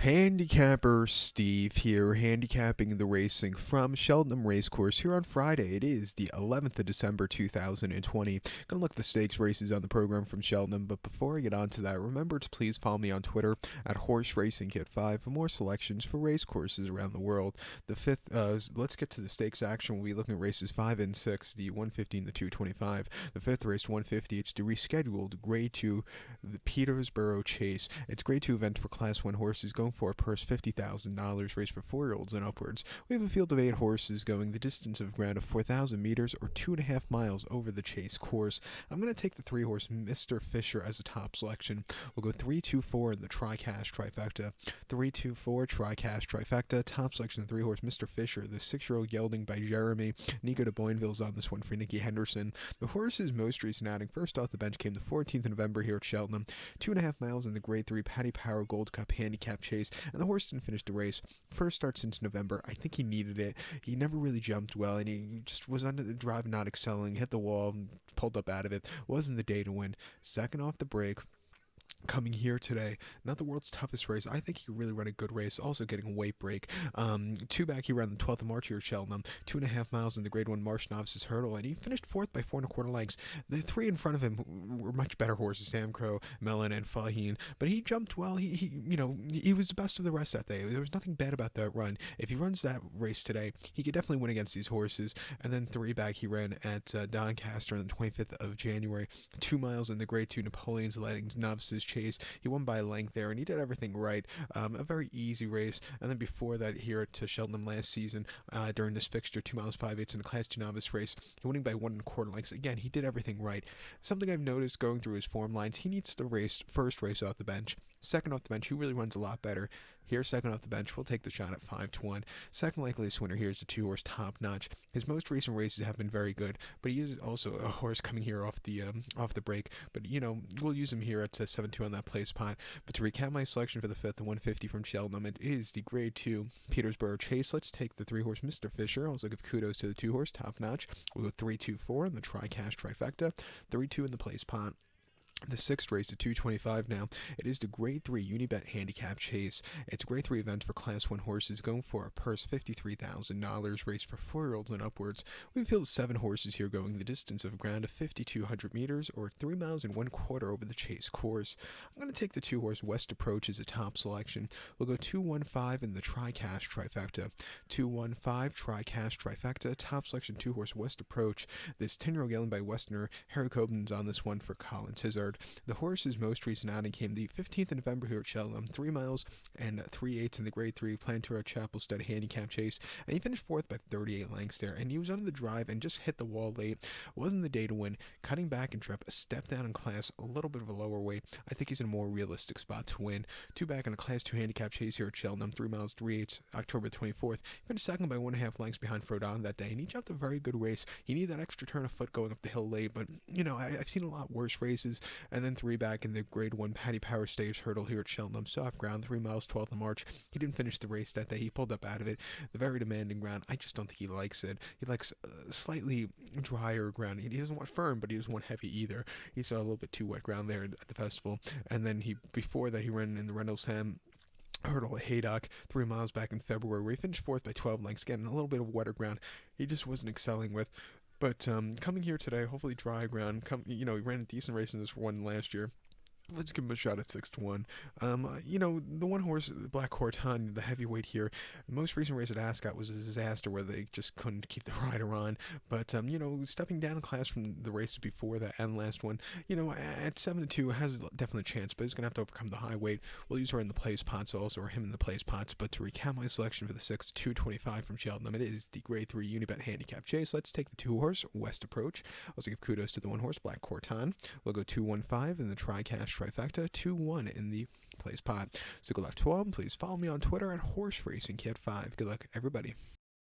Handicapper Steve here, handicapping the racing from Cheltenham Racecourse here on Friday. It is the 11th of December 2020. Gonna look at the stakes races on the program from Cheltenham, but before I get on to that, remember to please follow me on Twitter at Horse Racing Kit 5 for more selections for racecourses around the world. The fifth, let's get to the stakes action. We'll be looking at races 5 and 6, the 150 and the 225. The fifth race, 150, it's the rescheduled Grade 2, the Peterborough Chase. It's Grade 2 event for Class 1 horses going for a purse $50,000, race for 4-year-olds and upwards. We have a field of 8 horses going the distance of ground of 4,000 meters or 2.5 miles over the Chase course. I'm going to take the 3-horse Mr. Fisher as a top selection. We'll go 3-2-4 in the tri-cash trifecta. 3-2-4 tri-cash trifecta. Top selection of 3-horse Mr. Fisher, the 6-year-old gelding by Jeremy. Nico de Boinville's on this one for Nicky Henderson. The horse's most recent outing, first off the bench, came the 14th of November here at Cheltenham. 2.5 miles in the Grade 3 Paddy Power Gold Cup Handicap Chase, and the horse didn't finish the race. First start since November. I think he needed it. He never really jumped well, and he just was under the drive, not excelling, hit the wall, pulled up out of it. Wasn't the day to win. Second off the break, coming here today, not the world's toughest race. I think he could really run a good race, also getting a weight break. Two back, he ran the 12th of March here at Cheltenham, 2.5 miles in the Grade 1 Marsh Novices Hurdle, and he finished 4th by 4.25 lengths. The 3 in front of him were much better horses, Sam Crow, Mellon, and Faheen, but he jumped well. He was the best of the rest that day. There was nothing bad about that run. If he runs that race today, he could definitely win against these horses. And then 3 back, he ran at Doncaster on the 25th of January, 2 miles in the Grade 2 Napoleon's Lighting Novices Chase. He won by a length there, and he did everything right. A very easy race. And then before that, here at Cheltenham last season, during this fixture, 2 miles 5/8 in the Class 2 novice race, he winning by 1.25 lengths. Again, he did everything right. Something I've noticed going through his form lines, he needs to first race off the bench. Second off the bench, he really runs a lot better. Here, second off the bench, we'll take the shot at 5-1. Second likeliest winner here is the 2-horse Top Notch. His most recent races have been very good, but he is also a horse coming here off the break. But we'll use him here at 7-2 on that place spot. But to recap my selection for the 5th, the 150 from Cheltenham, it is the Grade 2 Peterborough Chase. Let's take the 3-horse Mr. Fisher. Also give kudos to the 2-horse Top Notch. We'll go 3-2-4 in the tri-cash trifecta, 3-2 in the place pot. The 6th race, the 225 now, it is the Grade 3 Unibet Handicap Chase. It's a Grade 3 event for Class 1 horses going for a purse $53,000, race for 4-year-olds and upwards. We feel 7 horses here going the distance of ground of 5,200 meters or 3 miles and 1/4 over the Chase course. I'm going to take the 2-horse West Approach as a top selection. We'll go 2-1-5 in the tri-cash trifecta. 2-1-5 tri-cash trifecta, top selection 2-horse West Approach. This 10-year-old gelding by Westerner. Harry Coben's on this one for Colin Tizard. The horse's most recent outing came the 15th of November here at Cheltenham, 3 miles and 3/8 in the Grade 3 Plantura Chapel Stud Handicap Chase, and he finished 4th by 38 lengths there, and he was under the drive and just hit the wall late. Wasn't the day to win. Cutting back in trip, a step down in class, a little bit of a lower weight. I think he's in a more realistic spot to win. 2 back in a Class 2 Handicap Chase here at Cheltenham, 3 miles 3/8 October 24th. He finished second by 1.5 lengths behind Frodon that day, and he jumped a very good race. He needed that extra turn of foot going up the hill late, but I've seen a lot worse races. And then 3 back in the Grade 1 Paddy Power Stage Hurdle here at Cheltenham, soft ground, 3 miles 12th of March. He didn't finish the race that day. He pulled up out of it. The very demanding ground, I just don't think he likes it. He likes slightly drier ground. He doesn't want firm, but he doesn't want heavy either. He saw a little bit too wet ground there at the festival. And then before that, he ran in the Rendlesham Hurdle at Haydock, 3 miles back in February, where he finished 4th by 12 lengths. Again, a little bit of wetter ground he just wasn't excelling with. But coming here today, hopefully dry ground. He ran a decent race in this one last year. Let's give him a shot at 6-1. The 1-horse, Black Horton, the heavyweight here, the most recent race at Ascot was a disaster where they just couldn't keep the rider on. But, stepping down in class from the races before that and last one, at 7-2 has definitely a chance, but he's going to have to overcome the high weight. We'll use her in the place pots also, or him in the place pots. But to recap my selection for the 6th, 225 from Cheltenham, it is the Grade 3 Unibet Handicap Chase. Let's take the 2-horse West Approach. Also give kudos to the 1-horse Black Horton. We'll go 2-1-5 in the tri-cash trifecta, 2-1 in the place pot. So good luck to all. Please follow me on Twitter at Horse Racing Kit 5. Good luck, everybody.